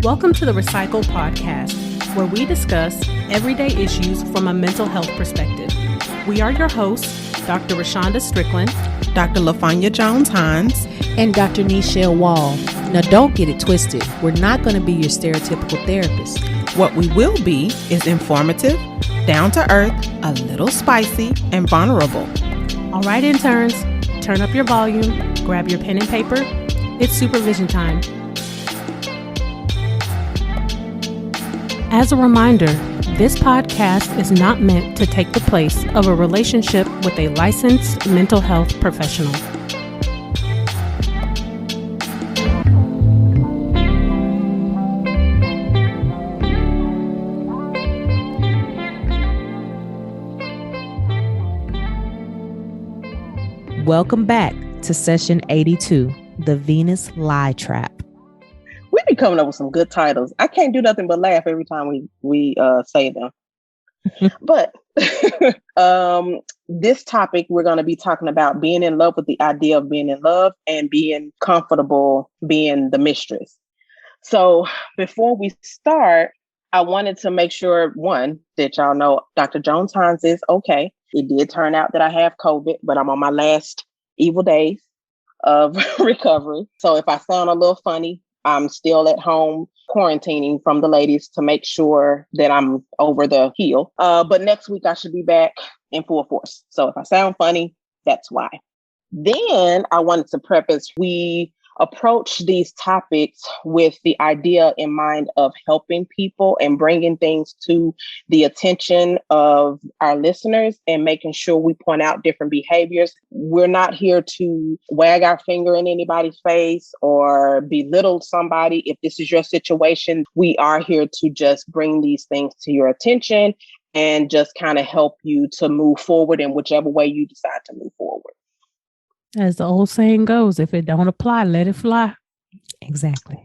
Welcome to the RePsychled podcast, where we discuss everyday issues from a mental health perspective. We are your hosts, Dr. Rashonda Strickland, Dr. LaFonya Jones-Hines, and Dr. Nichelle Wall. Now, don't get it twisted. We're not going to be your stereotypical therapist. What we will be is informative, down to earth, a little spicy, and vulnerable. All right, interns, turn up your volume, grab your pen and paper. It's supervision time. As a reminder, this podcast is not meant to take the place of a relationship with a licensed mental health professional. Welcome back to session 82, The Venus Lie Trap. We be coming up with some good titles. I can't do nothing but laugh every time we say them. But this topic, we're going to be talking about being in love with the idea of being in love and being comfortable being the mistress. So before we start, I wanted to make sure, one, that y'all know Dr. Jones-Hines is okay. It did turn out that I have COVID, but I'm on my last evil days of recovery. So if I sound a little funny, I'm still at home quarantining from the ladies to make sure that I'm over the hill. But next week I should be back in full force. So if I sound funny, that's why. Then I wanted to preface, we approach these topics with the idea in mind of helping people and bringing things to the attention of our listeners and making sure we point out different behaviors. We're not here to wag our finger in anybody's face or belittle somebody. If this is your situation, we are here to just bring these things to your attention and just kind of help you to move forward in whichever way you decide to move forward. As the old saying goes, if it don't apply, let it fly. Exactly.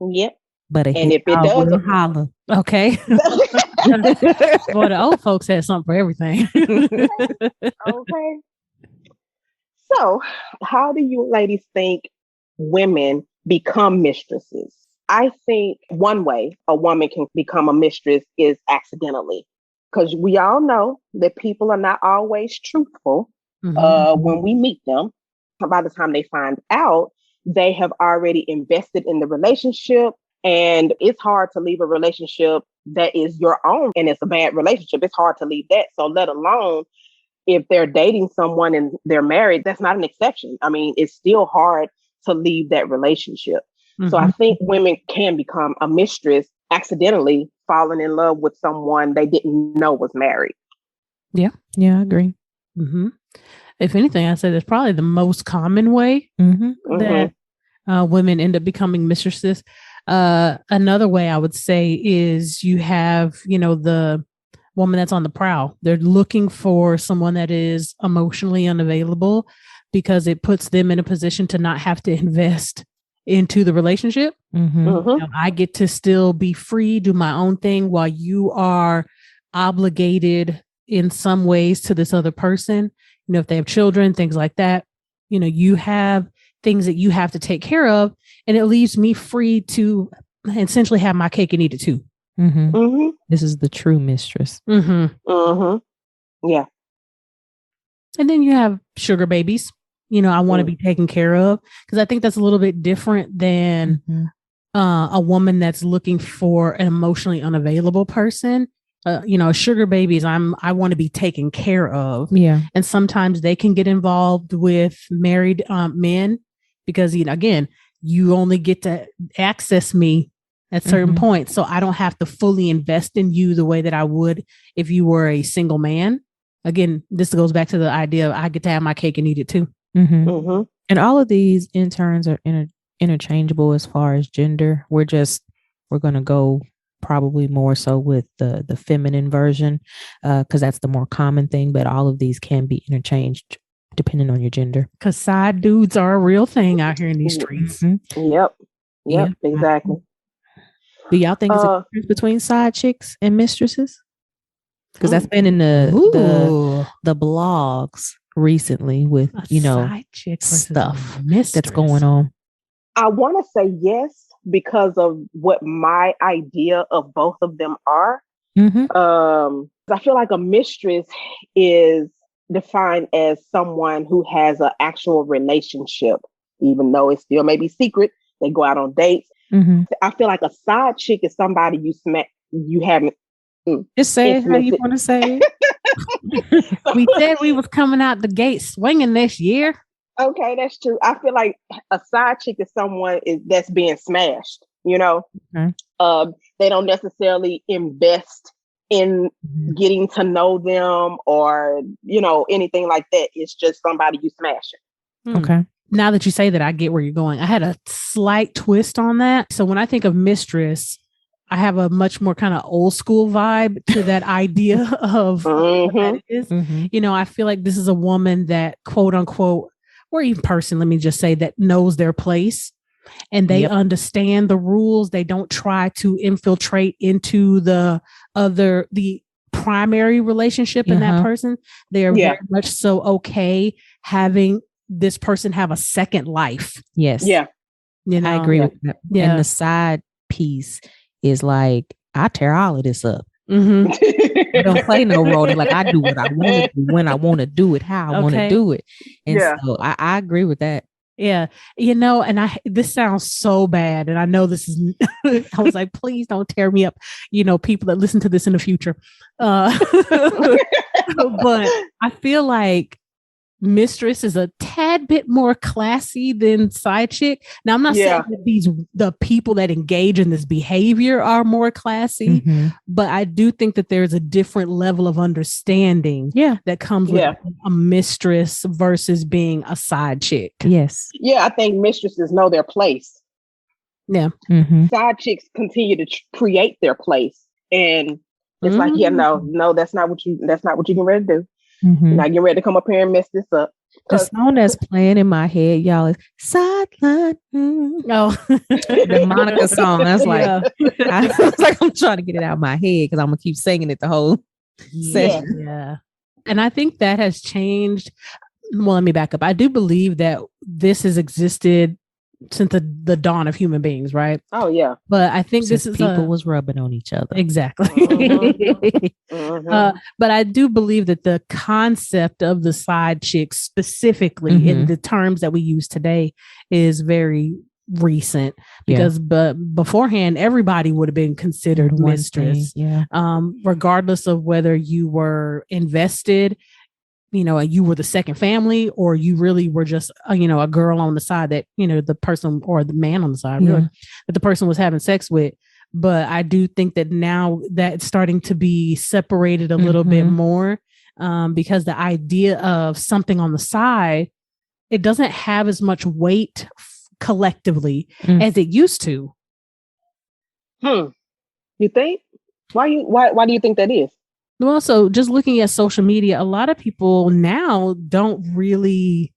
Yep. But and if it does, holler. Okay. Boy, the old folks had something for everything. Okay. So, how do you ladies think women become mistresses? I think one way a woman can become a mistress is accidentally, because we all know that people are not always truthful when we meet them. By the time they find out, they have already invested in the relationship, and it's hard to leave a relationship that is your own and it's a bad relationship. It's hard to leave that. So let alone if they're dating someone and they're married, that's not an exception. I mean, it's still hard to leave that relationship. Mm-hmm. So I think women can become a mistress accidentally falling in love with someone they didn't know was married. Yeah, I agree. Mm-hmm. If anything, I said it's probably the most common way that women end up becoming mistresses. Another way I would say is you have, the woman that's on the prowl. They're looking for someone that is emotionally unavailable because it puts them in a position to not have to invest into the relationship. I get to still be free, do my own thing while you are obligated in some ways to this other person. If they have children, things like that, you have things that you have to take care of, and it leaves me free to essentially have my cake and eat it too. This is the true mistress. Yeah. And then you have sugar babies. I want to be taken care of, because I think that's a little bit different than a woman that's looking for an emotionally unavailable person. Sugar babies, I want to be taken care of. Yeah. And sometimes they can get involved with married men because, again, you only get to access me at certain points. So I don't have to fully invest in you the way that I would if you were a single man. Again, this goes back to the idea of I get to have my cake and eat it too. And all of these interns are interchangeable as far as gender. We're going to go probably more so with the feminine version, because that's the more common thing, but all of these can be interchanged depending on your gender. Because side dudes are a real thing out here in these streets. Yep, exactly. Do y'all think there's a difference between side chicks and mistresses? Because that's been in the blogs recently with, side chick stuff that's going on. I want to say yes, because of what my idea of both of them are. I feel like a mistress is defined as someone who has an actual relationship, even though it still may be secret. They go out on dates. I feel like a side chick is somebody you haven't. Just say it how you want to say it. We said we was coming out the gate swinging this year. Okay, that's true. I feel like a side chick is someone that's being smashed. You know, they don't necessarily invest in getting to know them or, you know, anything like that. It's just somebody you smashing. Okay. Now that you say that, I get where you're going. I had a slight twist on that. So when I think of mistress, I have a much more kind of old school vibe to that idea of what that is. You know, I feel like this is a woman that quote unquote, or even person, let me just say, that knows their place and they understand the rules. They don't try to infiltrate into the primary relationship in that person. They are very much so okay having this person have a second life. Yes. Yeah. You know? I agree with that. Yeah. And the side piece is like, I tear all of this up. I don't play no role. Like, I do what I want to do when I want to do it, how I want to do it. And so I agree with that. Yeah. You know, and this sounds so bad. And I know this is, I was like, please don't tear me up, you know, people that listen to this in the future. But I feel like mistress is a tad bit more classy than side chick. Now, I'm not saying that the people that engage in this behavior are more classy, but I do think that there's a different level of understanding that comes with a mistress versus being a side chick. Yes. Yeah, I think mistresses know their place. Yeah. Side chicks continue to create their place. And it's like, no, that's not what you can ready to do. You're not getting ready to come up here and mess this up. The song that's playing in my head, y'all, is Sideline. The Monica song. That's like, I'm trying to get it out of my head because I'm going to keep singing it the whole session. Yeah. And I think that has changed. Well, let me back up. I do believe that this has existed since the dawn of human beings, right? Oh, yeah. But I think since this is people was rubbing on each other. Exactly. But I do believe that the concept of the side chick specifically in the terms that we use today is very recent because but beforehand everybody would have been considered mistress, regardless of whether you were invested, you know, you were the second family, or you really were just, you know, a girl on the side that, you know, the person or the man on the side really, that the person was having sex with. But I do think that now that it's starting to be separated a little bit more because the idea of something on the side, it doesn't have as much weight collectively as it used to. You think? Why do you think that is? Well, so just looking at social media, a lot of people now don't really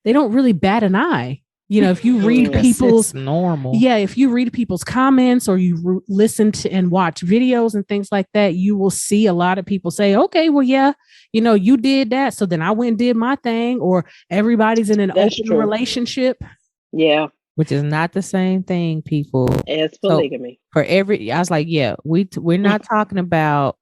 bat an eye. You know, if you read people's normal. Yeah, if you read people's comments or you listen to and watch videos and things like that, you will see a lot of people say, okay, well, yeah, you know, you did that. So then I went and did my thing, or everybody's in an open relationship. Yeah. Which is not the same thing, people. As polygamy. So I was like, we're not talking about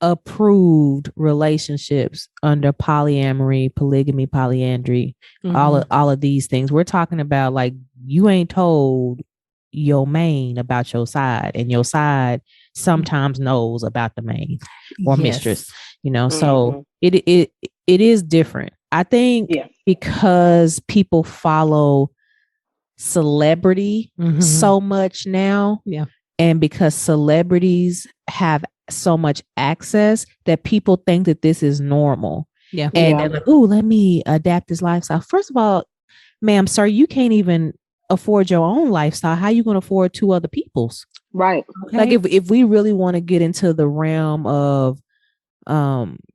approved relationships under polyamory, polygamy, polyandry, all of these things. We're talking about like, you ain't told your main about your side, and your side sometimes knows about the main or mistress, you know. So it is different. I think because people follow celebrity so much now, and because celebrities have so much access that people think that this is normal. And they're like, oh, let me adapt this lifestyle. First of all, ma'am, sir, you can't even afford your own lifestyle. How are you going to afford two other people's? Right. Okay. Like if we really want to get into the realm of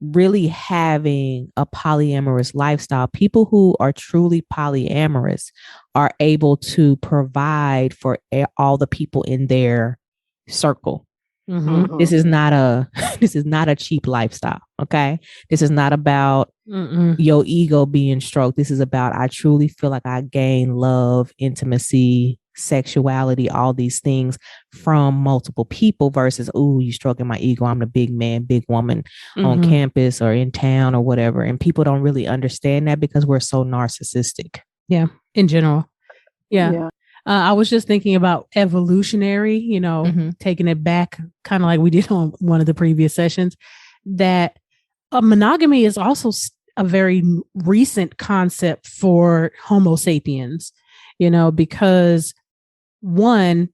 really having a polyamorous lifestyle, people who are truly polyamorous are able to provide for all the people in their circle. This is not a cheap lifestyle. Okay. This is not about your ego being stroked. This is about, I truly feel like I gain love, intimacy, sexuality, all these things from multiple people versus, oh, you stroking my ego. I'm the big man, big woman on campus or in town or whatever. And people don't really understand that because we're so narcissistic. Yeah, in general. Yeah. I was just thinking about evolutionary, you know, taking it back kind of like we did on one of the previous sessions, that monogamy is also a very recent concept for Homo sapiens, you know, because one,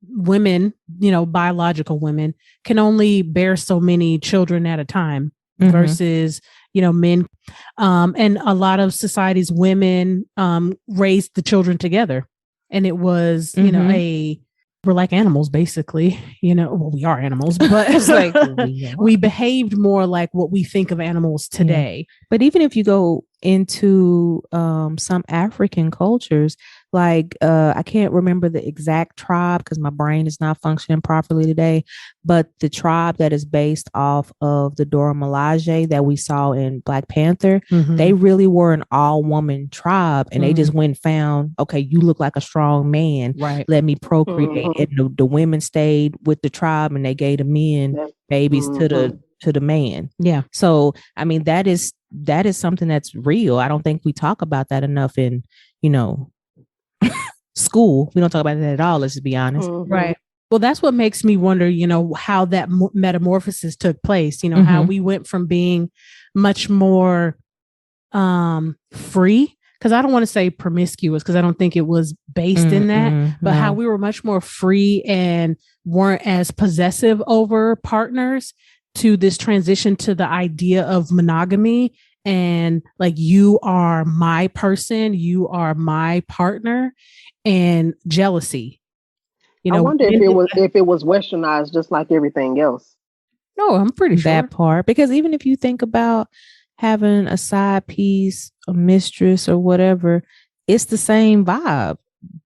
women, you know, biological women can only bear so many children at a time versus, you know, men. And a lot of societies, women raised the children together. And it was, you know, we're like animals, basically, you know, well, we are animals, but it's like we behaved more like what we think of animals today. Yeah. But even if you go into some African cultures, like I can't remember the exact tribe because my brain is not functioning properly today, but the tribe that is based off of the Dora Milaje that we saw in Black Panther, they really were an all-woman tribe, and they just went and found, okay, you look like a strong man, right? Let me procreate. And the women stayed with the tribe, and they gave the men babies to the man. Yeah. So I mean, that is something that's real. I don't think we talk about that enough in, you know, school. We don't talk about that at all, let's just be honest. Right. Well, that's what makes me wonder, you know, how that metamorphosis took place, you know, how we went from being much more free, because I don't want to say promiscuous, because I don't think it was based in that, but how we were much more free and weren't as possessive over partners, to this transition to the idea of monogamy and like, you are my person, you are my partner, and jealousy. You know, I wonder if it was westernized just like everything else. No, I'm pretty sure that part, because even if you think about having a side piece, a mistress or whatever, it's the same vibe.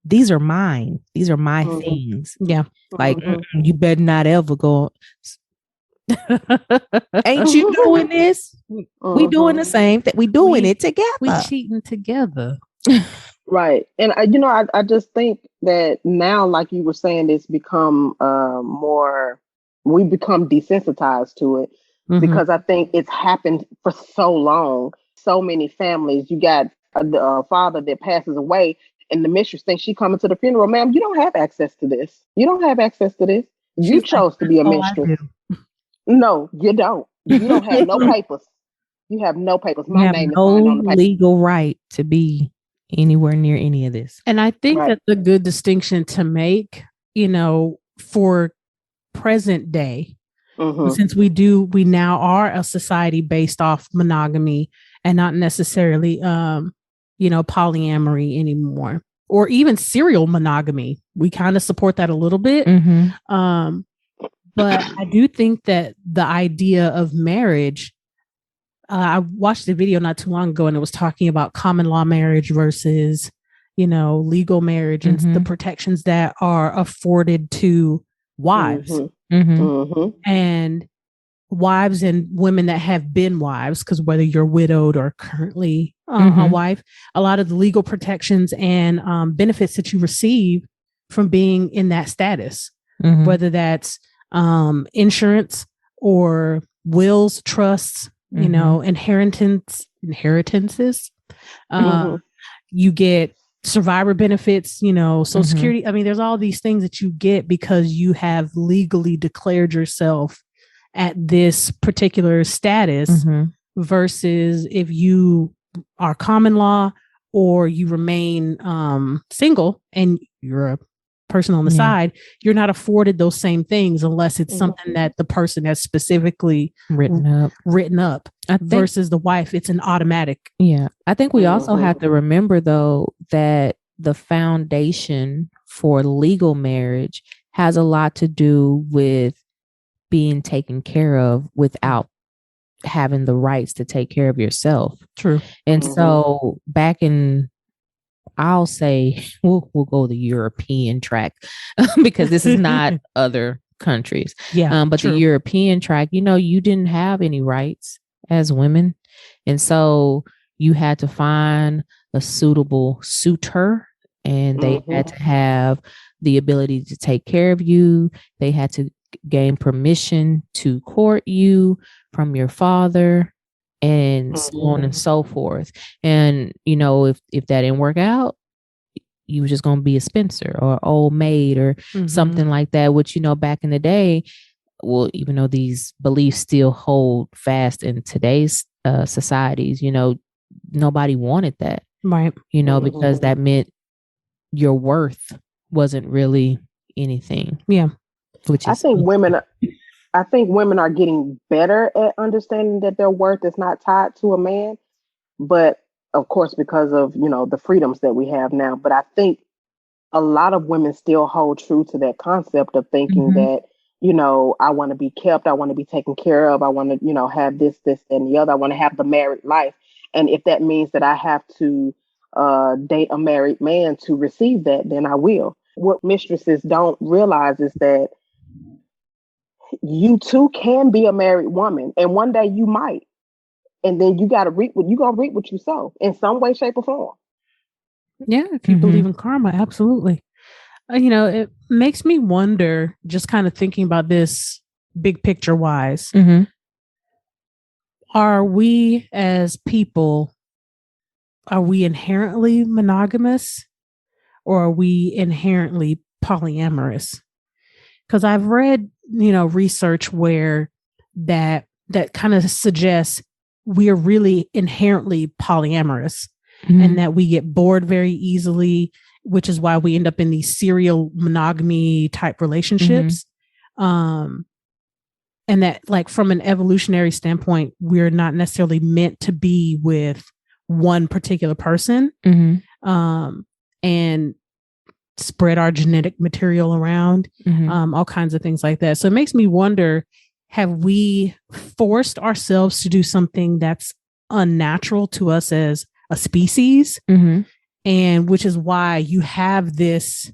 These are mine. These are my things. Yeah. Like you better not ever go. Ain't you doing this? We doing the same thing. We doing it together. We cheating together. Right. And you know, I just think that now, like you were saying, it's become we become desensitized to it, because I think it's happened for so long. So many families, you got a father that passes away, and the mistress thinks she coming to the funeral. Ma'am, you don't have access to this. You don't have access to this. You chose to be a mistress. No, you don't. You don't have no papers. You have no papers. My name is signed on the paper. Legal right to be anywhere near any of this. And I think that's a good distinction to make, you know, for present day, since we now are a society based off monogamy and not necessarily, you know, polyamory anymore, or even serial monogamy. We kind of support that a little bit. But I do think that the idea of marriage, I watched a video not too long ago, and it was talking about common law marriage versus, you know, legal marriage and the protections that are afforded to wives and wives and women that have been wives, because whether you're widowed or currently a wife, a lot of the legal protections and benefits that you receive from being in that status, whether that's insurance or wills, trusts, you know, inheritances, you get survivor benefits, you know, Social Security. I mean, there's all these things that you get because you have legally declared yourself at this particular status, versus if you are common law or you remain single and you're a person on the side, you're not afforded those same things unless it's something that the person has specifically written up. Versus the wife, it's an automatic. Yeah. I think we also have to remember, though, that the foundation for legal marriage has a lot to do with being taken care of without having the rights to take care of yourself. True. And so back in, I'll say we'll go the European track because this is not other countries. Yeah. But the European track, you know, you didn't have any rights as women. And so you had to find a suitable suitor and they had to have the ability to take care of you. They had to gain permission to court you from your father, and so on and so forth. And, you know, if that didn't work out, you was just going to be a spinster or old maid or something like that, which, you know, back in the day, well, even though these beliefs still hold fast in today's societies, you know, nobody wanted that. Right. You know, because that meant your worth wasn't really anything. Yeah. Which is, I think women are getting better at understanding that their worth is not tied to a man, but of course, because of, you know, the freedoms that we have now. But I think a lot of women still hold true to that concept of thinking that, you know, I want to be kept, I want to be taken care of, I want to, you know, have this, and the other, I want to have the married life. And if that means that I have to date a married man to receive that, then I will. What mistresses don't realize is that you too can be a married woman, and one day you might, and then you got to reap what you sow in some way, shape, or form. Yeah, if you believe in karma, absolutely. You know, it makes me wonder, just kind of thinking about this big picture wise, are we as people, are we inherently monogamous, or are we inherently polyamorous? Because I've read, you know, research where that kind of suggests we are really inherently polyamorous, and that we get bored very easily, which is why we end up in these serial monogamy type relationships. And that, like, from an evolutionary standpoint, we're not necessarily meant to be with one particular person, and spread our genetic material around, all kinds of things like that. So it makes me wonder, have we forced ourselves to do something that's unnatural to us as a species? And which is why you have this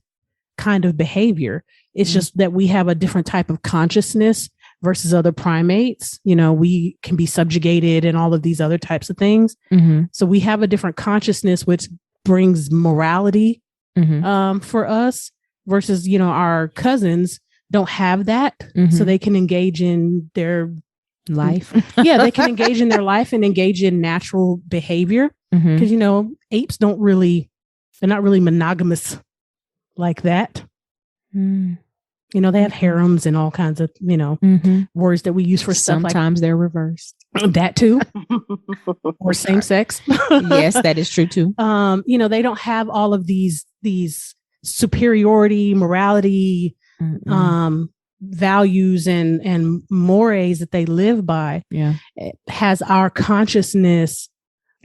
kind of behavior. It's just that we have a different type of consciousness versus other primates. You know, we can be subjugated and all of these other types of things. So we have a different consciousness, which brings morality for us, versus, you know, our cousins don't have that. So they can engage in their life. They can engage in their life and engage in natural behavior. Because, you know, apes they're not really monogamous like that. You know, they have harems and all kinds of, you know, words that we use for stuff. Sometimes they're reversed. That too. Or same sex. Yes, that is true too. You know, they don't have all of these superiority, morality, values and mores that they live by. Has our consciousness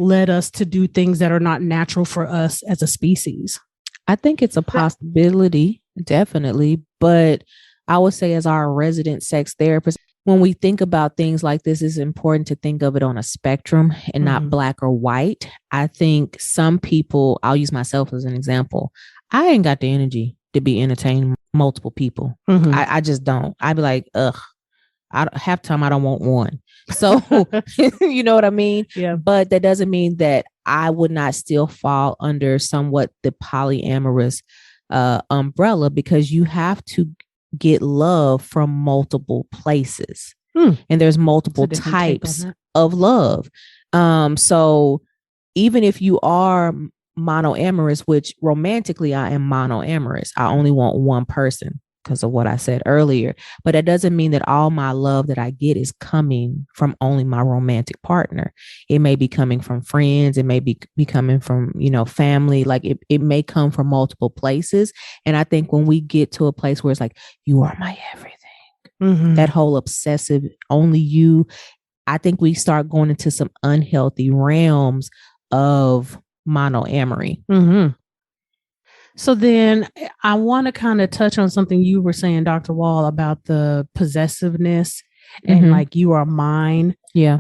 led us to do things that are not natural for us as a species? I think it's a possibility, definitely. But I would say, as our resident sex therapist, when we think about things like this, it's important to think of it on a spectrum and not black or white. I think some people, I'll use myself as an example, I ain't got the energy to be entertaining multiple people. I just don't. I'd be like, half the time I don't want one. So, you know what I mean? Yeah. But that doesn't mean that I would not still fall under somewhat the polyamorous umbrella, because you have to get love from multiple places. And there's multiple types of love. So even if you are monoamorous, which romantically I am monoamorous, I only want one person because of what I said earlier. But that doesn't mean that all my love that I get is coming from only my romantic partner. It may be coming from friends. It may be coming from, you know, family. Like it may come from multiple places. And I think when we get to a place where it's like, you are my everything, that whole obsessive, only you, I think we start going into some unhealthy realms of monoamory. So then I want to kind of touch on something you were saying, Dr. Wall, about the possessiveness and like, you are mine. And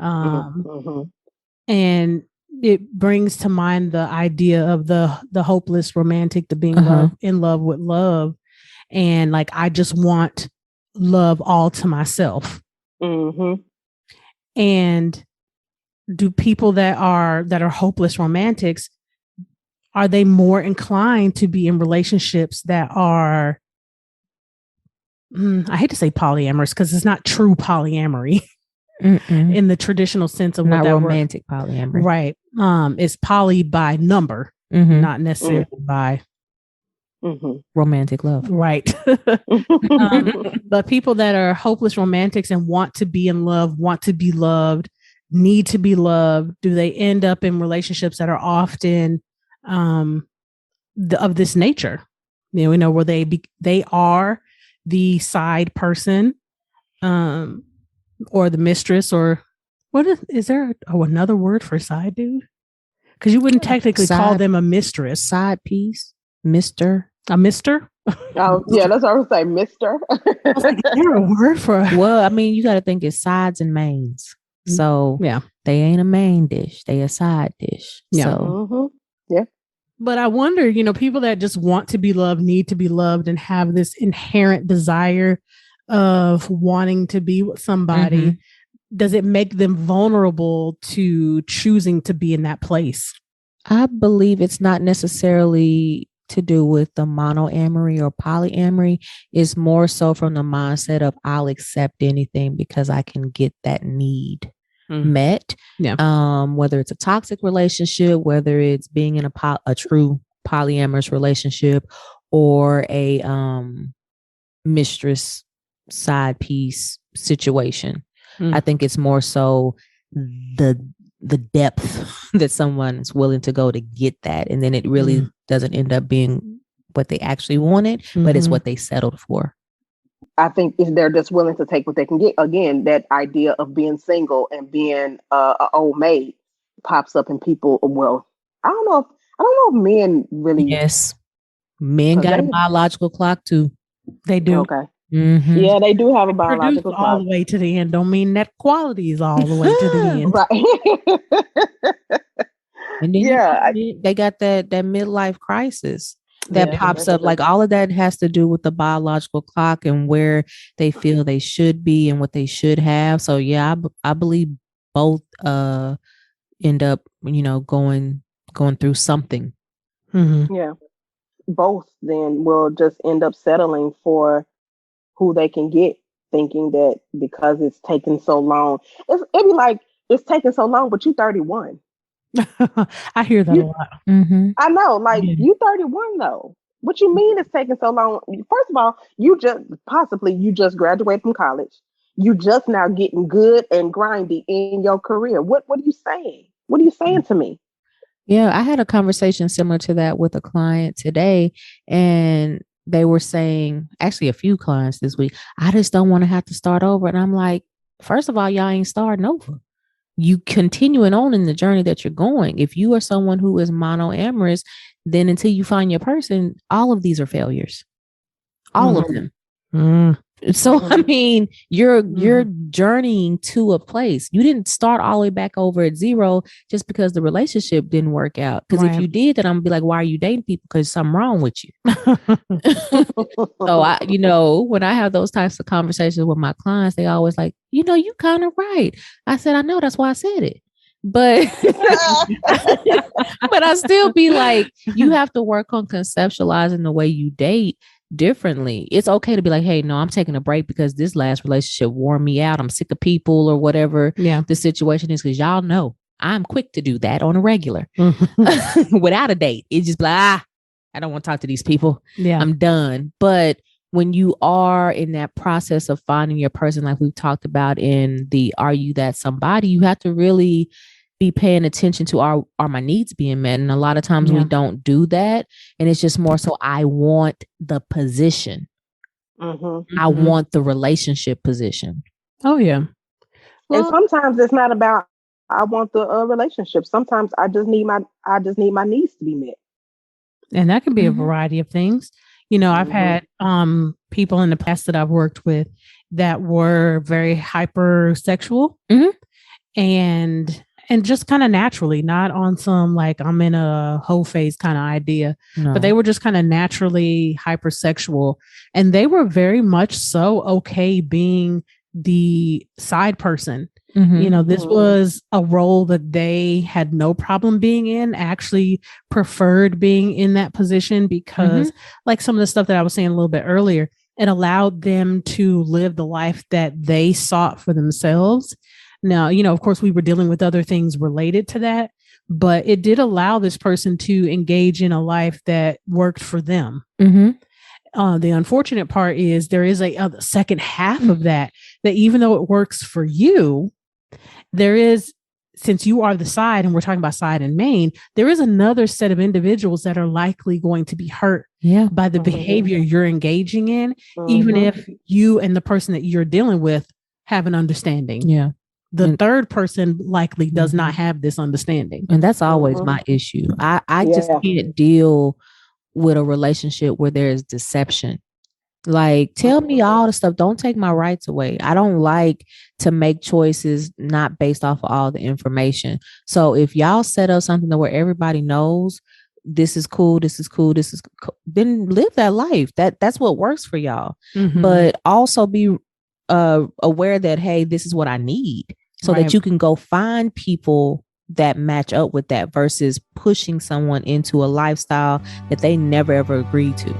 it brings to mind the idea of the hopeless romantic, the being in love with love. And like, I just want love all to myself. And do people that are hopeless romantics, are they more inclined to be in relationships that are, I hate to say polyamorous because it's not true polyamory in the traditional sense of not what that romantic word, polyamory. right? It's poly by number, not necessarily by romantic love, right? But people that are hopeless romantics and want to be in love, want to be loved, need to be loved, do they end up in relationships that are often of this nature? You know, where they are the side person, or the mistress, or what is there another word for side dude? Because you wouldn't technically call them a mistress. Side piece, mister. A mister? Oh, yeah, that's what I was saying, mister. I was like, is there a word for? Well, I mean, you got to think it's sides and mains. So yeah, they ain't a main dish; they a side dish. Yeah. So yeah. But I wonder, you know, people that just want to be loved, need to be loved, and have this inherent desire of wanting to be with somebody. Does it make them vulnerable to choosing to be in that place? I believe it's not necessarily to do with the monoamory or polyamory. It's more so from the mindset of I'll accept anything because I can get that need met. Yeah. Whether it's a toxic relationship, whether it's being in a true polyamorous relationship, or a mistress side piece situation. I think it's more so the depth that someone is willing to go to get that, and then it really doesn't end up being what they actually wanted, but it's what they settled for. I think they're just willing to take what they can get. Again, that idea of being single and being an old maid pops up in people. Well, I don't know if men really. Yes, men got a biological clock too. They do. Okay. Yeah, they do have a biological clock. All the way to the end. Don't mean that quality is all the way to the end. Right. And then they got that midlife crisis that pops up. Like all of that has to do with the biological clock and where they feel they should be and what they should have. So yeah, I believe both end up, you know, going through something. Yeah, both then will just end up settling for who they can get, thinking that because it's taken so long, it'd be like, it's taking so long, but you 31. I hear that a lot. I know, like you 31 though. What you mean it's taking so long? First of all, you just graduated from college. You just now getting good and grindy in your career. What are you saying? What are you saying to me? Yeah, I had a conversation similar to that with a client today, and they were saying, actually a few clients this week, I just don't want to have to start over. And I'm like, first of all, y'all ain't starting over. You continuing on in the journey that you're going. If you are someone who is monoamorous, then until you find your person, all of these are failures. All of them. So, I mean, you're journeying to a place. You didn't start all the way back over at zero just because the relationship didn't work out. Because if you did, then I'm gonna be like, why are you dating people? Because something wrong with you. So I, you know, when I have those types of conversations with my clients, they always like, you know, you kind of right. I said, I know, that's why I said it. But but I still be like, you have to work on conceptualizing the way you date differently. It's okay to be like, hey, no, I'm taking a break because this last relationship wore me out. I'm sick of people or whatever the situation is. Because y'all know I'm quick to do that on a regular without a date. It's just like, I don't want to talk to these people. I'm done. But when you are in that process of finding your person, like we've talked about in the Are You That Somebody, you have to really be paying attention to are my needs being met? And a lot of times we don't do that. And it's just more so, I want the position. I want the relationship position. Oh, yeah. Well, and sometimes it's not about, I want the relationship. Sometimes I just need my needs to be met. And that can be a variety of things. You know, I've had people in the past that I've worked with that were very hypersexual and just kind of naturally, not on some like I'm in a whole phase kind of idea, but they were just kind of naturally hypersexual, and they were very much so okay being the side person. This was a role that they had no problem being in, actually preferred being in that position because like some of the stuff that I was saying a little bit earlier, it allowed them to live the life that they sought for themselves. Now, of course, we were dealing with other things related to that, but it did allow this person to engage in a life that worked for them. The unfortunate part is there is a second half of that even though it works for you, there is, since you are the side, and we're talking about side and main, there is another set of individuals that are likely going to be hurt by the behavior you're engaging in, even if you and the person that you're dealing with have an understanding. The third person likely does not have this understanding. And that's always my issue. I just can't deal with a relationship where there is deception. Like, tell me all the stuff. Don't take my rights away. I don't like to make choices not based off of all the information. So if y'all set up something where everybody knows this is cool, this is cool, this is cool, then live that life. That's what works for y'all. But also be aware that, hey, this is what I need, so that you can go find people that match up with that versus pushing someone into a lifestyle that they never ever agreed to.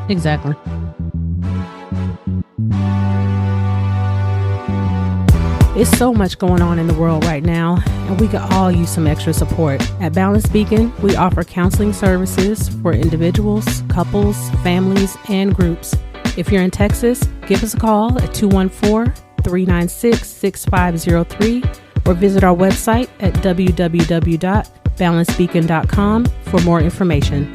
Exactly. It's so much going on in the world right now, and we could all use some extra support. At Balance Beacon, we offer counseling services for individuals, couples, families, and groups. If you're in Texas, give us a call at 214-396-6503 or visit our website at www.balancebeacon.com for more information.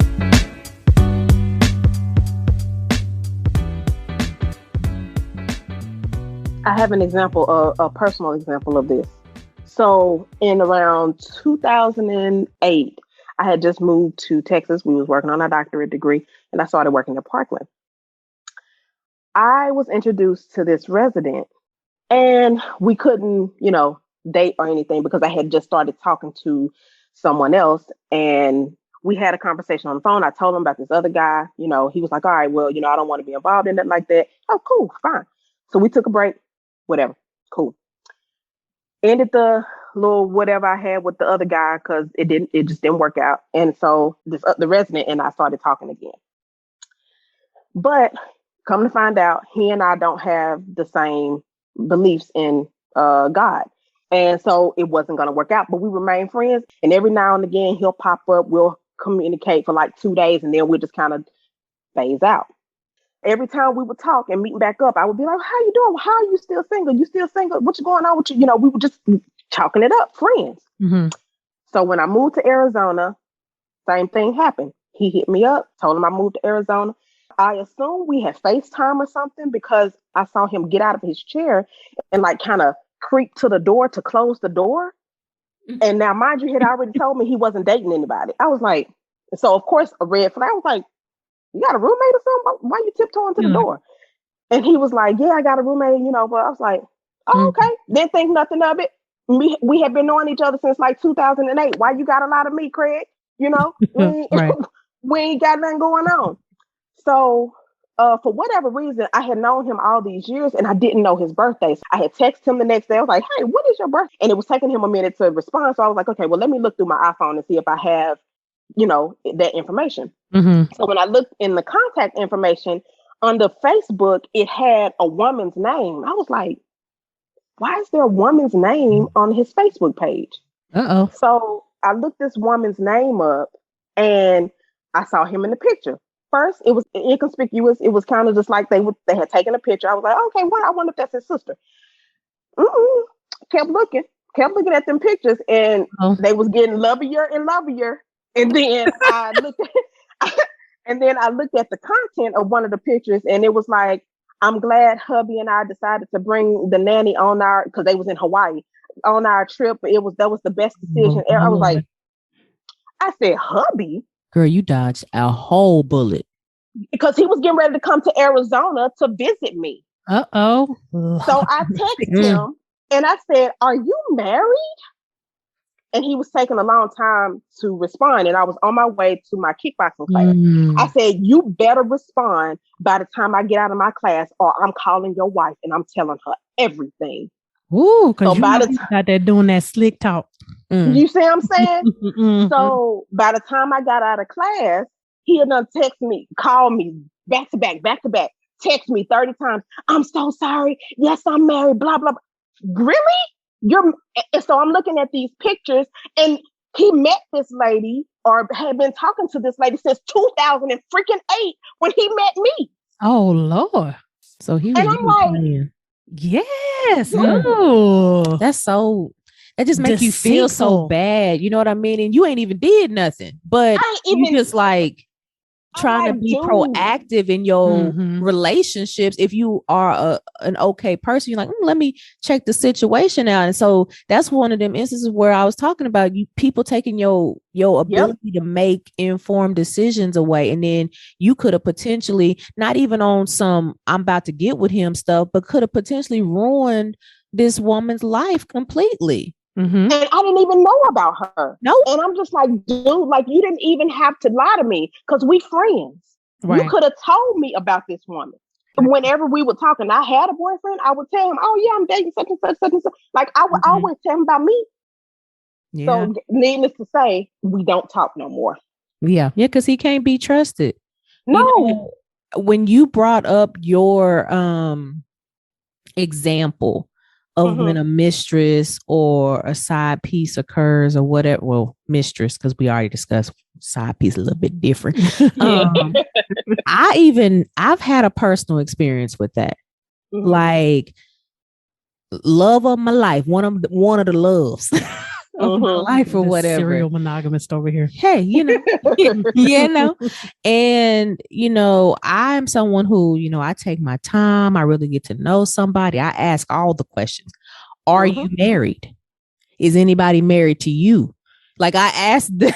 I have an example, a personal example of this. So in around 2008, I had just moved to Texas. We was working on a doctorate degree, and I started working at Parkland. I was introduced to this resident, and we couldn't, date or anything because I had just started talking to someone else, and we had a conversation on the phone. I told him about this other guy. He was like, all right, well, I don't want to be involved in it like that. Oh, cool, fine. So we took a break. Whatever. Cool. Ended the little whatever I had with the other guy because it just didn't work out. And so the resident and I started talking again. But come to find out, he and I don't have the same beliefs in God. And so it wasn't going to work out, but we remain friends. And every now and again, he'll pop up, we'll communicate for like 2 days, and then we'll just kind of phase out. Every time we would talk and meet back up, I would be like, how you doing? How are you still single? You still single? What's going on with you? We were just talking it up, friends. So when I moved to Arizona, same thing happened. He hit me up, told him I moved to Arizona. I assume we had FaceTime or something because I saw him get out of his chair and like kind of creep to the door to close the door. And now, mind you, he had already told me he wasn't dating anybody. I was like, so of course, a red flag. I was like, you got a roommate or something? Why you tiptoeing to the door? And he was like, yeah, I got a roommate, but I was like, oh, okay. Didn't think nothing of it. We had been knowing each other since like 2008. Why you got a lot of me, Craig? We ain't got nothing going on. So for whatever reason, I had known him all these years and I didn't know his birthday. So I had texted him the next day. I was like, hey, what is your birthday? And it was taking him a minute to respond. So I was like, okay, well, let me look through my iPhone and see if I have that information. So when I looked in the contact information under Facebook, it had a woman's name. I was like, why is there a woman's name on his Facebook page? So I looked this woman's name up and I saw him in the picture. First, it was inconspicuous. It was kind of just like they had taken a picture. I was like, okay, I wonder if that's his sister. Kept looking at them pictures, and they was getting lovelier and lovelier. And then I looked at the content of one of the pictures, and it was like, I'm glad hubby and I decided to bring the nanny on because they was in Hawaii on our trip. That was the best decision ever. I was like, I said, hubby? Girl, you dodged a whole bullet. Because he was getting ready to come to Arizona to visit me. So I texted him and I said, are you married? and he was taking a long time to respond. And I was on my way to my kickboxing class. I said, you better respond by the time I get out of my class, or I'm calling your wife and I'm telling her everything. Ooh, because you got there doing that slick talk. You see what I'm saying? So by the time I got out of class, he had done text me, call me back to back, text me 30 times. I'm so sorry. Yes, I'm married, blah, blah, blah. Really? And so I'm looking at these pictures, and he met this lady, or had been talking to this lady since 2008 when he met me. Oh, Lord. So he was, and I'm like, playing. Yes. Oh, that's so, that just makes you feel so bad. You know what I mean? And you ain't even did nothing, but you just like trying to be proactive in your relationships. If you are an okay person, you're like, let me check the situation out. And so that's one of them instances where I was talking about you people taking your ability to make informed decisions away. And then you could have potentially, not even on some I'm about to get with him stuff, but could have potentially ruined this woman's life completely. And I didn't even know about her. Nope. And I'm just like, dude, like, you didn't even have to lie to me, because we friends. Right. You could have told me about this woman. Whenever we were talking, I had a boyfriend, I would tell him, oh yeah, I'm dating such and such, such and such. Like, I would always tell him about me. Yeah. So needless to say, we don't talk no more. Yeah. Yeah, because he can't be trusted. No. You know, when you brought up your example of when a mistress or a side piece occurs or whatever, well, mistress, because we already discussed side piece a little bit different. I've had a personal experience with that. Like, love of my life, one of the loves of my life or whatever. Serial monogamist over here. Hey, you know, and I'm someone who, I take my time. I really get to know somebody. I ask all the questions. Are you married? Is anybody married to you? Like, I asked this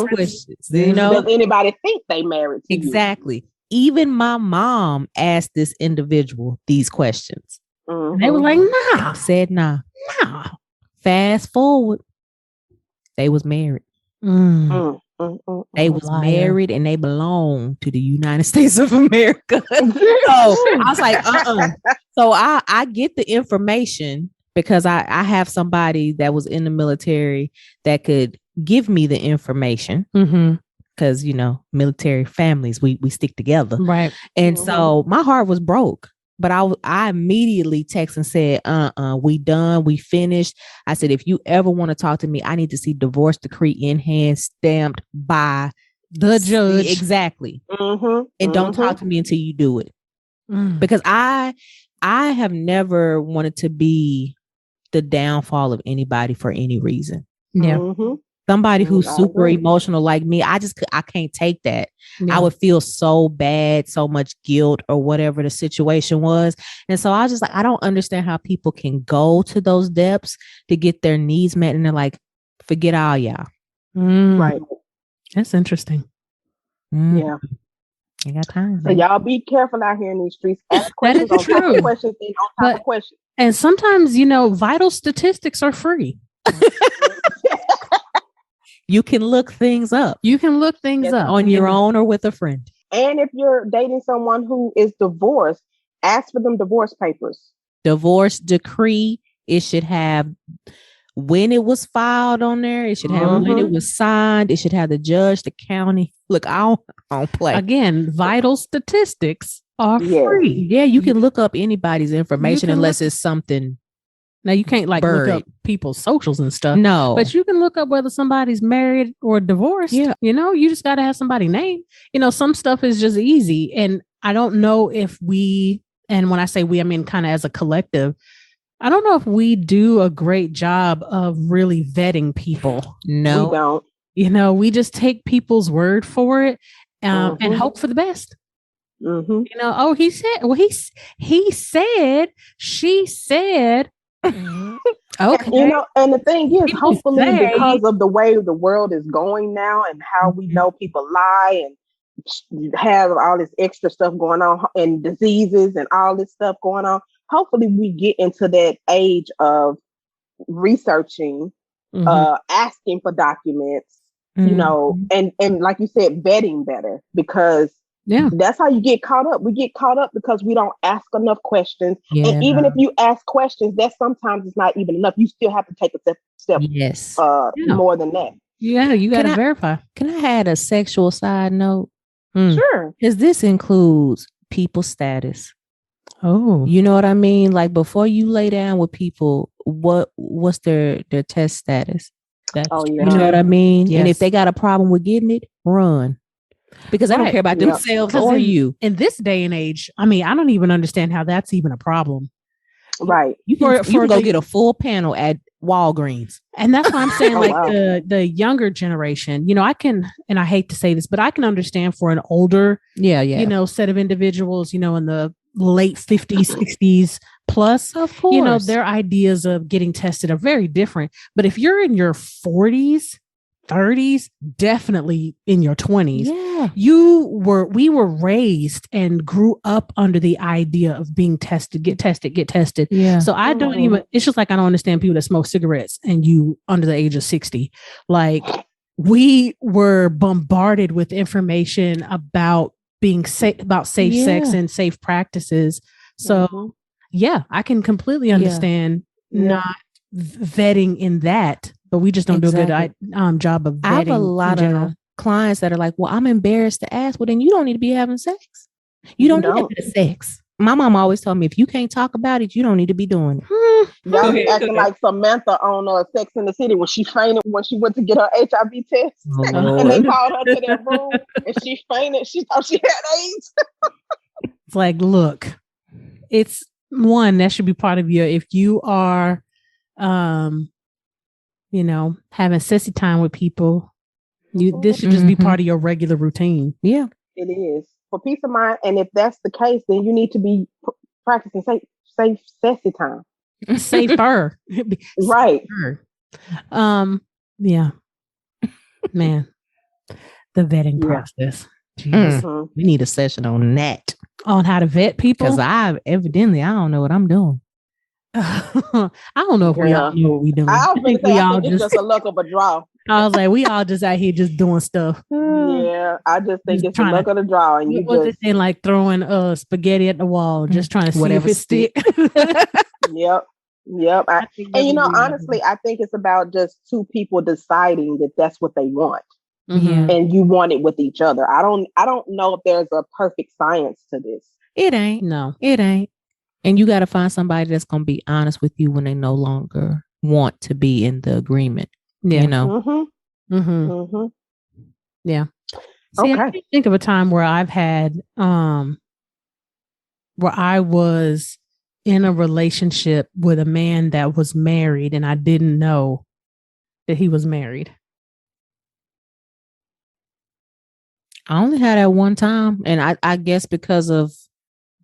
questions. Does anybody think they married to exactly. You? Even my mom asked this individual these questions. They were like, nah. Said nah. Nah. Fast forward, they was married. They was married, and they belong to the United States of America. So I was like, So I get the information because I have somebody that was in the military that could give me the information. Because military families, we stick together, right? And so my heart was broke. But I immediately text and said, we done, we finished. I said, if you ever want to talk to me, I need to see divorce decree in hand, stamped by the judge. Exactly. And don't talk to me until you do it. Because I have never wanted to be the downfall of anybody for any reason. Yeah. Somebody who's super emotional like me, I can't take that. Yeah. I would feel so bad, so much guilt or whatever the situation was. And so I was just like, I don't understand how people can go to those depths to get their needs met. And they're like, forget all y'all. Right. That's interesting. Yeah. I got time. So y'all be careful out here in these streets. Ask questions on top of questions and on top of questions. And sometimes, vital statistics are free. You can look things up. On your own or with a friend. And if you're dating someone who is divorced, ask for them divorce papers. Divorce decree. It should have when it was filed on there. It should have when it was signed. It should have the judge, the county. Look, I don't play. Again, vital statistics are free. Yeah, you can look up anybody's information unless it's something. Now, you can't look up people's socials and stuff. No. But you can look up whether somebody's married or divorced. Yeah. You just got to have somebody's name. Some stuff is just easy. And I don't know if we, and when I say we, I mean kind of as a collective, I don't know if we do a great job of really vetting people. No. We don't. We just take people's word for it and hope for the best. He said, well, he said, she said, okay. And the thing is, hopefully, because of the way the world is going now and how we know people lie and have all this extra stuff going on and diseases and all this stuff going on, hopefully we get into that age of researching asking for documents, you know, and like you said, vetting better, because that's how you get caught up. We get caught up because we don't ask enough questions. Yeah. And even if you ask questions, that sometimes is not even enough. You still have to take a step more than that. Yeah, you got to verify. Can I add a sexual side note? Sure. Because this includes people's status. Oh, you know what I mean? Like, before you lay down with people, what's their test status? You know what I mean? Yes. And if they got a problem with getting it, run. Because I don't care about themselves or you. In this day and age, I mean, I don't even understand how that's even a problem. Right. You can go get a full panel at Walgreens. And that's why I'm saying, the younger generation, you know, and I hate to say this, but I can understand for an older, you know, set of individuals, you know, in the late 50s, 60s plus, of course, you know, their ideas of getting tested are very different. But if you're in your 40s, 30s, definitely in your 20s, we were raised and grew up under the idea of being tested, get tested. Yeah. So I don't even, it's just like, I don't understand people that smoke cigarettes and you under the age of 60. Like, we were bombarded with information about being safe, about safe sex and safe practices. So I can completely understand not vetting in that. But we just don't do a good job of vetting. I have a lot of clients that are like, well, I'm embarrassed to ask. Well, then you don't need to be having sex. You don't need to have sex. My mom always told me, if you can't talk about it, you don't need to be doing it. Y'all acting like Samantha on Sex in the City when she fainted when she went to get her HIV test. And they called her to their room and she fainted. She thought she had AIDS. It's like, look, it's one that should be part of your, if you are, you know, having sexy time with people, this should just be part of your regular routine. Yeah, it is, for peace of mind. And if that's the case, then you need to be practicing safe sexy time. Safer. Right. Safer. Yeah. Man, the vetting process. We need a session on that. On how to vet people? Because I don't know what I'm doing. I don't know if we all know what we doing. I think it's just a luck of a draw. I was like, we all just out here just doing stuff. Yeah, I just think it's a luck of the draw, and you just like throwing spaghetti at the wall, just trying to see if it stick. Yep. And you know, honestly, I think it's about just two people deciding that that's what they want, and you want it with each other. I don't know if there's a perfect science to this. It ain't. No, it ain't. And you got to find somebody that's going to be honest with you when they no longer want to be in the agreement. Yeah. You know? Yeah. See, I can't think of a time where I've had, where I was in a relationship with a man that was married and I didn't know that he was married. I only had that one time. And I guess because of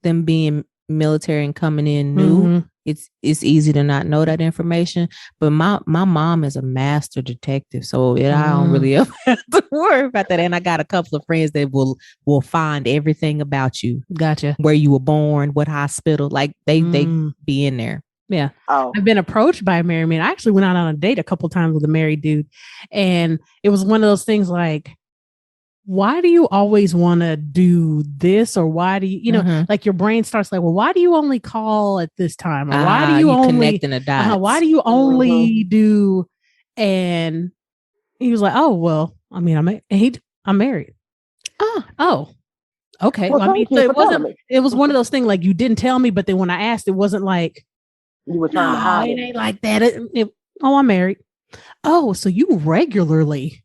them being military and coming in new, it's easy to not know that information. But my mom is a master detective, so I don't really have to worry about that. And I got a couple of friends that will find everything about you. Gotcha. Where you were born, what hospital, like they be in there. Yeah. I've been approached by a married man. I actually went out on a date a couple of times with a married dude, and it was one of those things like, why do you always want to do this? Or why do you know, like your brain starts like, well, why do you only call at this time? Or why do you only connecting the dots? Why do you only do? And he was like, oh, well, I mean, I'm married. Oh, okay. Well, I mean, so it was one of those things like you didn't tell me, but then when I asked, it wasn't like you were trying to hide it. Ain't like that. I'm married. Oh, so you regularly.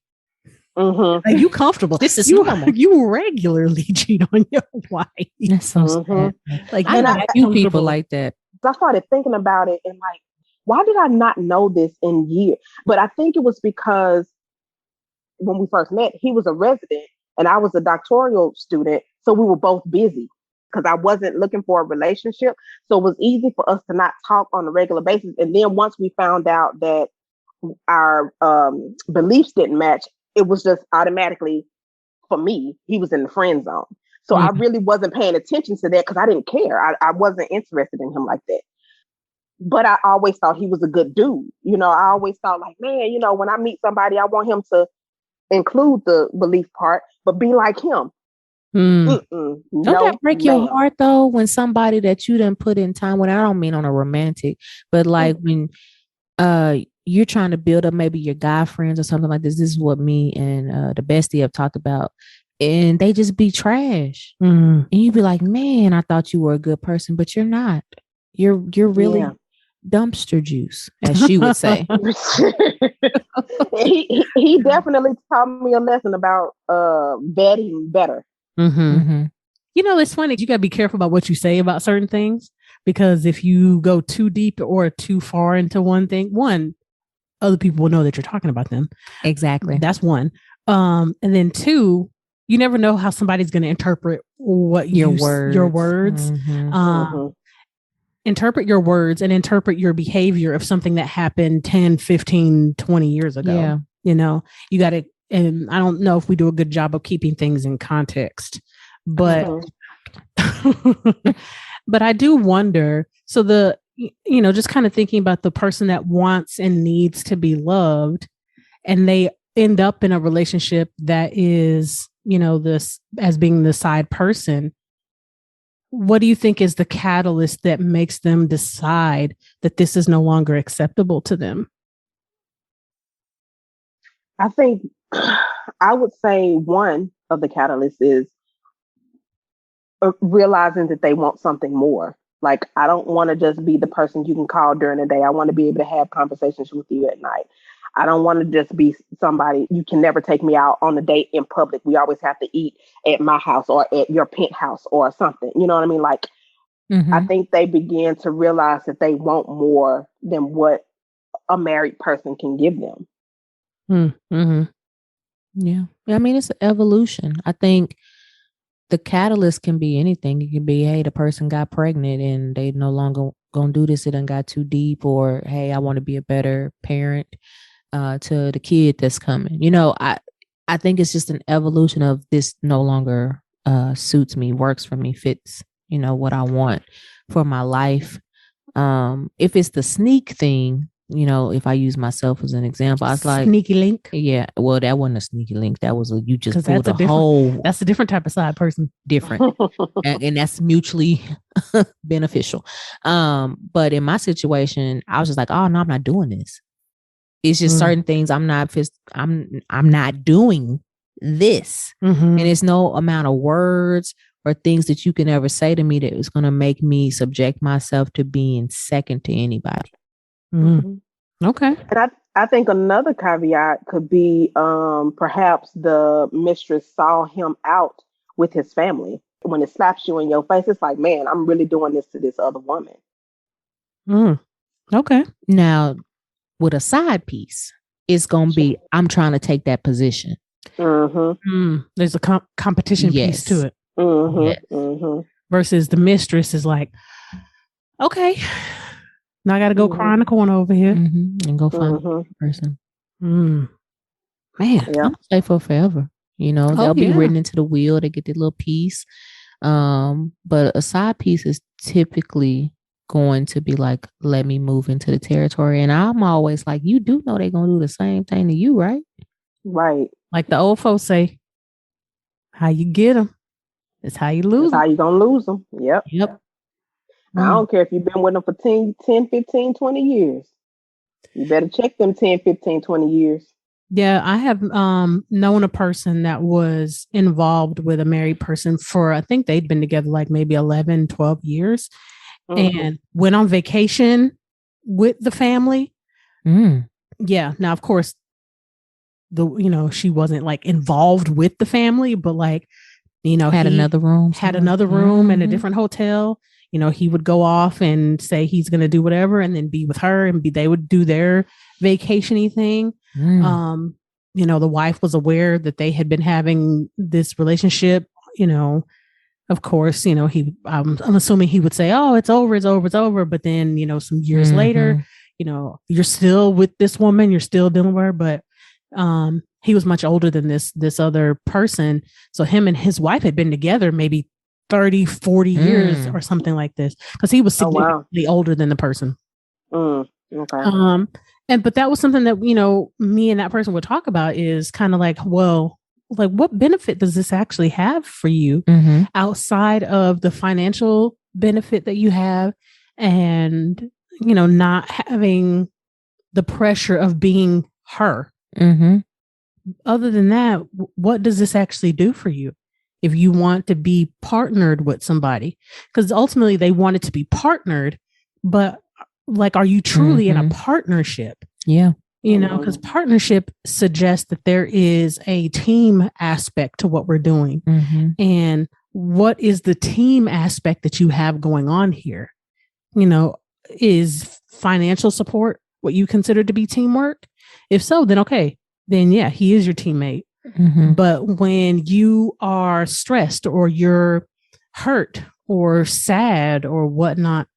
Like you comfortable. This is normal. You regularly cheat on your wife. That's so sad. Like I know few people like that. I started thinking about it and like, why did I not know this in years? But I think it was because when we first met, he was a resident and I was a doctoral student. So we were both busy because I wasn't looking for a relationship. So it was easy for us to not talk on a regular basis. And then once we found out that our beliefs didn't match, it was just automatically, for me, he was in the friend zone. So I really wasn't paying attention to that because I didn't care. I wasn't interested in him like that. but I always thought he was a good dude. You know, I always thought like, man, you know, when I meet somebody, I want him to include the belief part, but be like him. Don't that break your heart though, when somebody that you didn't put in time with? I don't mean on a romantic, but like when you're trying to build up maybe your guy friends or something like this. This is what me and the bestie have talked about, and they just be trash. And you be like, man, I thought you were a good person, but you're not. You're really dumpster juice, as she would say. he definitely taught me a lesson about vetting better. You know, it's funny. You got to be careful about what you say about certain things, because if you go too deep or too far into one thing, other people will know that you're talking about them. Exactly. That's one. And then two, you never know how somebody's going to interpret what your words. Interpret your words and interpret your behavior of something that happened 10, 15, 20 years ago. Yeah. You know, you got to, and I don't know if we do a good job of keeping things in context, but, but I do wonder. So just kind of thinking about the person that wants and needs to be loved, and they end up in a relationship that is, this as being the side person. What do you think is the catalyst that makes them decide that this is no longer acceptable to them? I think I would say one of the catalysts is realizing that they want something more. Like, I don't want to just be the person you can call during the day. I want to be able to have conversations with you at night. I don't want to just be somebody you can never take me out on a date in public. We always have to eat at my house or at your penthouse or something. You know what I mean? Like, I think they begin to realize that they want more than what a married person can give them. Yeah. I mean, it's an evolution. I think the catalyst can be anything. It can be, hey, the person got pregnant and they no longer gonna do this. It done got too deep. Or, hey, I want to be a better parent to the kid that's coming. I think it's just an evolution of this no longer suits me, works for me, fits, what I want for my life. If it's the sneak thing, if I use myself as an example, I was like, sneaky link. Yeah. Well, that wasn't a sneaky link. That was you just pulled the whole. That's a different type of side person. Different. and that's mutually beneficial. But in my situation, I was just like, oh no, I'm not doing this. It's just certain things I'm not doing this. And it's no amount of words or things that you can ever say to me that is going to make me subject myself to being second to anybody. Okay. And I think another caveat could be perhaps the mistress saw him out with his family. When it slaps you in your face, it's like, man, I'm really doing this to this other woman. Okay. Now, with a side piece, it's going to be, I'm trying to take that position. There's a competition piece to it. Versus the mistress is like, okay, now I got to go cry in the corner over here and go find a person. Man, I'm stay for forever. They'll be written into the will. They get their little piece. But a side piece is typically going to be like, let me move into the territory. And I'm always like, you do know they're going to do the same thing to you, right? Right. Like the old folks say, how you get them, it's how you lose them. How you going to lose them. Yep. I don't care if you've been with them for 10, 15, 20 years. You better check them 10, 15, 20 years. Yeah, I have known a person that was involved with a married person for, I think they'd been together like maybe 11, 12 years and went on vacation with the family. Yeah. Now, of course, she wasn't like involved with the family, but like, had another room in a different hotel. He would go off and say he's going to do whatever and then be with her and they would do their vacation-y thing. The wife was aware that they had been having this relationship, of course, I'm assuming he would say, oh, it's over. But then, some years later, you're still with this woman, you're still dealing with her. But he was much older than this other person. So him and his wife had been together maybe 30, 40 years or something like this, because he was significantly older than the person. Okay. But that was something that, me and that person would talk about is kind of like, well, like what benefit does this actually have for you outside of the financial benefit that you have and, not having the pressure of being her. Other than that, what does this actually do for you? If you want to be partnered with somebody, because ultimately they want it to be partnered, but like, are you truly in a partnership? Yeah. Because partnership suggests that there is a team aspect to what we're doing. And what is the team aspect that you have going on here? Is financial support what you consider to be teamwork? If so, then okay, then yeah, he is your teammate. But when you are stressed or you're hurt or sad or whatnot,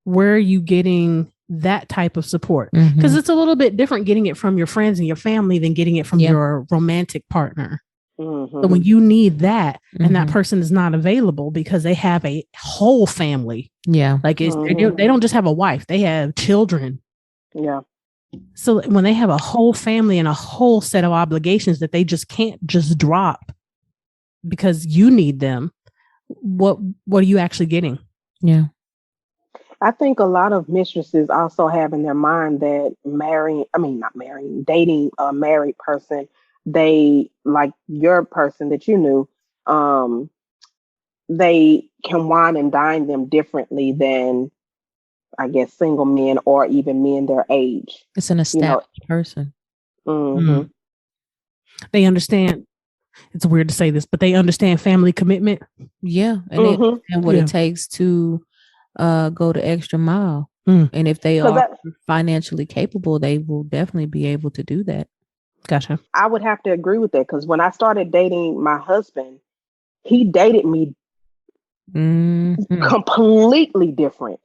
where are you getting that type of support? Because it's a little bit different getting it from your friends and your family than getting it from your romantic partner. So when you need that and that person is not available because they have a whole family. Yeah. Like they don't just have a wife, they have children. Yeah. So when they have a whole family and a whole set of obligations that they just can't just drop because you need them, what are you actually getting? Yeah. I think a lot of mistresses also have in their mind that dating a married person, they, like your person that you knew, they can wine and dine them differently than, I guess, single men or even men their age. It's an established person. They understand. It's weird to say this, but they understand family commitment. Yeah. And they understand what it takes to go the extra mile. And if they are financially capable, they will definitely be able to do that. Gotcha. I would have to agree with that because when I started dating my husband, he dated me completely different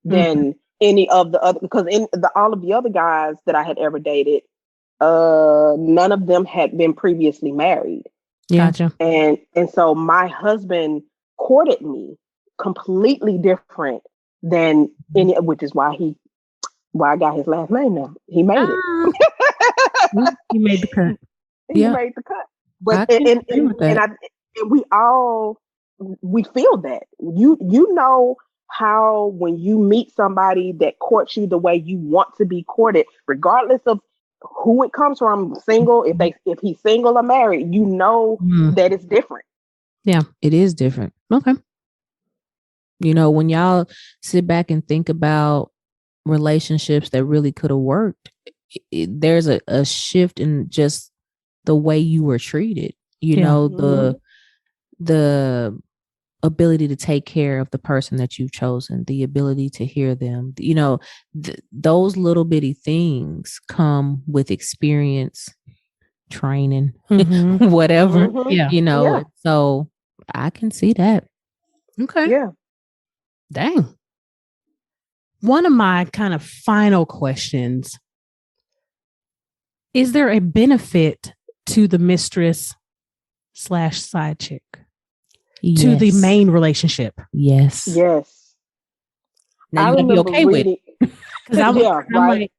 than any of the other, because all of the other guys that I had ever dated, none of them had been previously married. Gotcha. And so my husband courted me completely different than any, which is why I got his last name now. He made it. He made the cut. He made the cut. But and we feel that. You know how when you meet somebody that courts you the way you want to be courted, regardless of who it comes from, single, if he's single or married, that it's different. Yeah, it is different. Okay. When y'all sit back and think about relationships that really could have worked, there's a shift in just the way you were treated. The ability to take care of the person that you've chosen, the ability to hear them, those little bitty things come with experience, training, whatever, so I can see that. Okay. Yeah. Dang. One of my kind of final questions, is there a benefit to the mistress / side chick? Yes. To the main relationship? Yes. Now you gotta be okay with it. Because I'm like,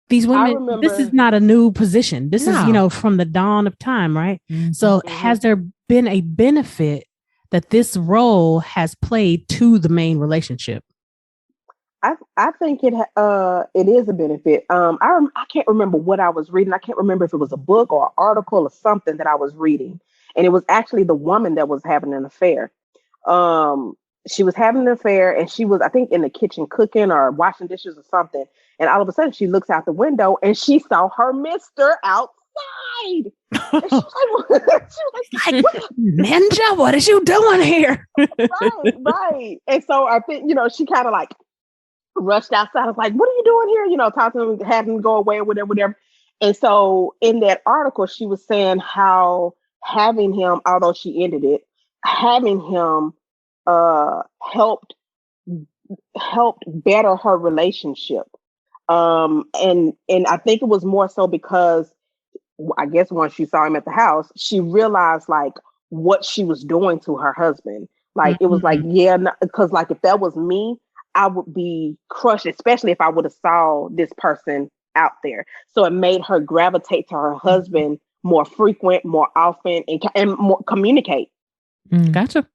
these women, this is not a new position. This is, from the dawn of time, right? So has there been a benefit that this role has played to the main relationship? I think it is a benefit. I can't remember what I was reading. I can't remember if it was a book or an article or something that I was reading. And it was actually the woman that was having an affair. She was having an affair and she was, I think, in the kitchen cooking or washing dishes or something. And all of a sudden she looks out the window and she saw her mister outside. And she was like, Ninja, what is you doing here? Right. And so I think, she kind of like rushed outside. I was like, what are you doing here? Talk to him, have him go away or whatever. And so in that article, she was saying how having him, although she ended it, having him helped better her relationship. And I think it was more so because I guess once she saw him at the house, she realized like what she was doing to her husband. Like it was like, because like if that was me, I would be crushed, especially if I would have saw this person out there. So it made her gravitate to her husband more frequent, more often, and more communicate. Gotcha.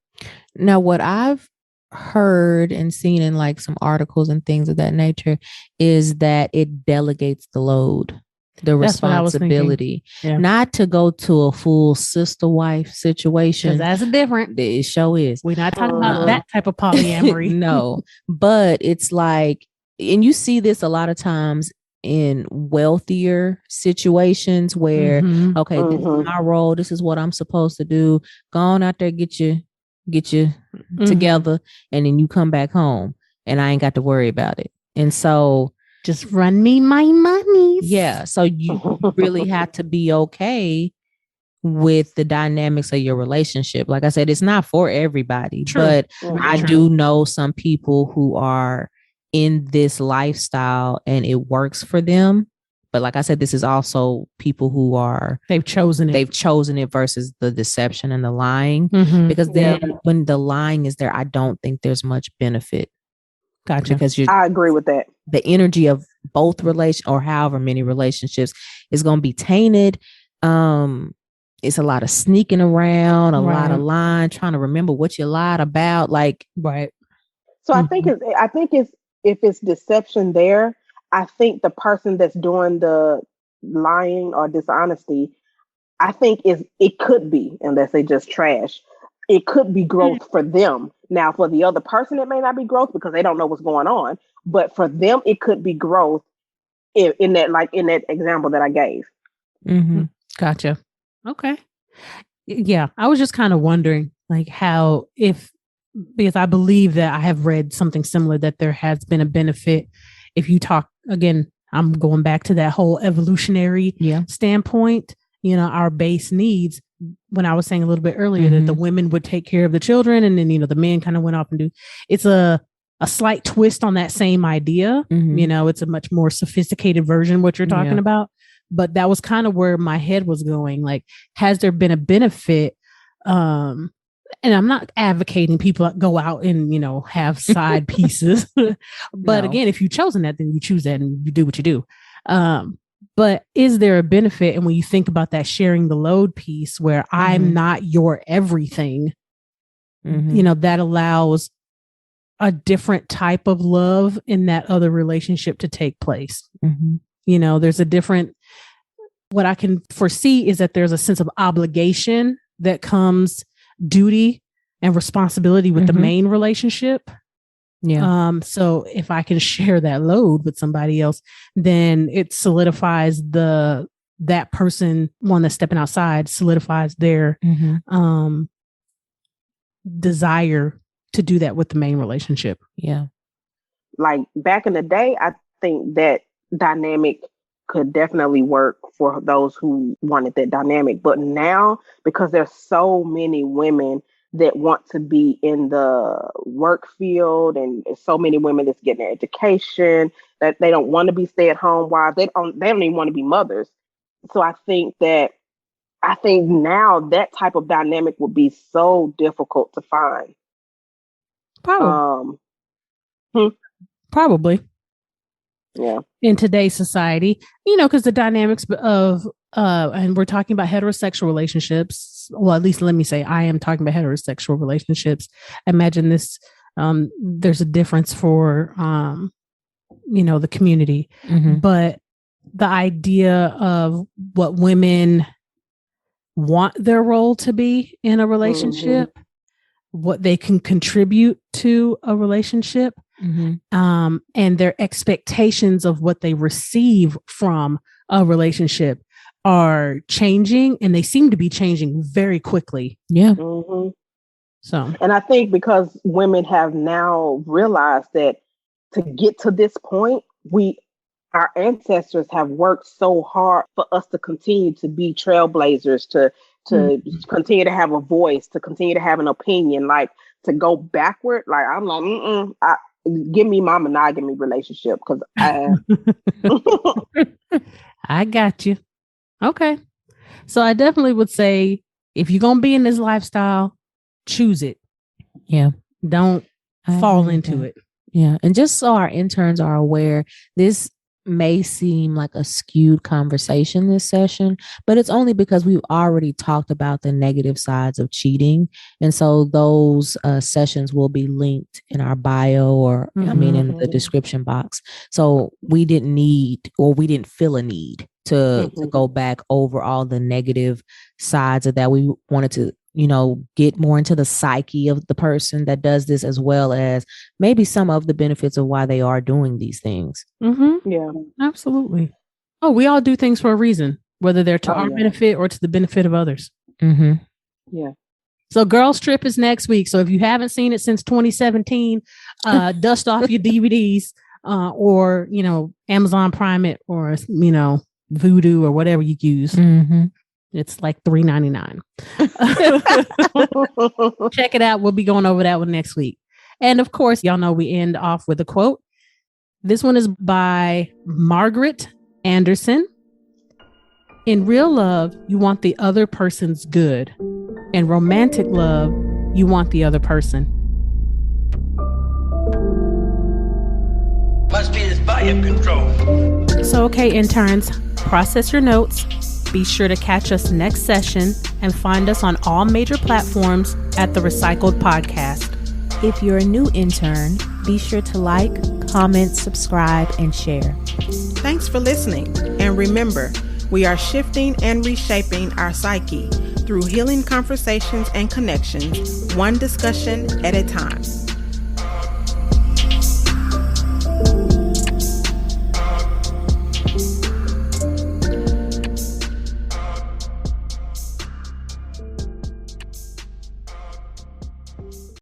Now, what I've heard and seen in like some articles and things of that nature is that it delegates the load, the responsibility, not to go to a full sister wife situation. That's a different. It sure is. We're not talking about that type of polyamory. No, but it's like, and you see this a lot of times in wealthier situations where, okay, this is my role. This is what I'm supposed to do. Go on out there, get you together, and then you come back home and I ain't got to worry about it. And so just run me my money. Yeah. So you really have to be okay with the dynamics of your relationship. Like I said, it's not for everybody, but I do know some people who are in this lifestyle and it works for them. But like I said, this is also people who are they've chosen it versus the deception and the lying. Because then when the lying is there, I don't think there's much benefit. Gotcha. Because I agree with that. The energy of both or however many relationships is going to be tainted. It's a lot of sneaking around, a lot of lying, trying to remember what you lied about. Like, So I think if it's deception there, I think the person that's doing the lying or dishonesty, I think it could be, unless they just trash, it could be growth for them. Now, for the other person, it may not be growth because they don't know what's going on. But for them, it could be growth in that example that I gave. Gotcha. Okay. Yeah, I was just kind of wondering, like, how because I believe that I have read something similar, that there has been a benefit if you talk, again, I'm going back to that whole evolutionary standpoint, our base needs. When I was saying a little bit earlier that the women would take care of the children and then, the men kind of went off and do, it's a slight twist on that same idea. It's a much more sophisticated version of what you're talking about. But that was kind of where my head was going. Like, has there been a benefit? And I'm not advocating people go out and, have side pieces. But again, if you've chosen that, then you choose that and you do what you do. But is there a benefit? And when you think about that sharing the load piece where I'm not your everything, that allows a different type of love in that other relationship to take place. There's a different, what I can foresee is that there's a sense of obligation that comes, duty and responsibility with the main relationship. So if I can share that load with somebody else, then it solidifies that person, one that's stepping outside, solidifies their desire to do that with the main relationship. Like back in the day, I think that dynamic could definitely work for those who wanted that dynamic. But now, because there's so many women that want to be in the work field, and so many women that's getting their education, that they don't want to be stay-at-home wives. They don't even want to be mothers. So I think now that type of dynamic would be so difficult to find. Probably. Yeah. In today's society, because the dynamics of, and we're talking about heterosexual relationships. Well, at least let me say, I am talking about heterosexual relationships. Imagine this, there's a difference for, the community, but the idea of what women want their role to be in a relationship, what they can contribute to a relationship, and their expectations of what they receive from a relationship are changing, and they seem to be changing very quickly. So, and I think because women have now realized that to get to this point, our ancestors have worked so hard for us to continue to be trailblazers, to continue to have a voice, to continue to have an opinion, like to go backward. Like, I'm like, give me my monogamy relationship, because I got you. Okay. So I definitely would say, if you're going to be in this lifestyle, choose it. Don't fall into it. Yeah. And just so our interns are aware, this may seem like a skewed conversation this session, but it's only because we've already talked about the negative sides of cheating. And so those sessions will be linked in our bio or, in the description box. So we didn't feel a need to go back over all the negative sides of that. We wanted to get more into the psyche of the person that does this, as well as maybe some of the benefits of why they are doing these things. Yeah, absolutely. Oh, we all do things for a reason, whether they're to our benefit or to the benefit of others. Yeah. So Girls Trip is next week. So if you haven't seen it since 2017, dust off your DVDs or, Amazon Prime it or, Vudu or whatever you use. It's like $3.99. Check it out. We'll be going over that one next week. And of course, y'all know we end off with a quote. This one is by Margaret Anderson. In real love, you want the other person's good. In romantic love, you want the other person. Must be this volume control. So, okay, interns, process your notes. Be sure to catch us next session and find us on all major platforms at the RePsychled Podcast. If you're a new intern, be sure to like, comment, subscribe, and share. Thanks for listening. And remember, we are shifting and reshaping our psyche through healing conversations and connections, one discussion at a time.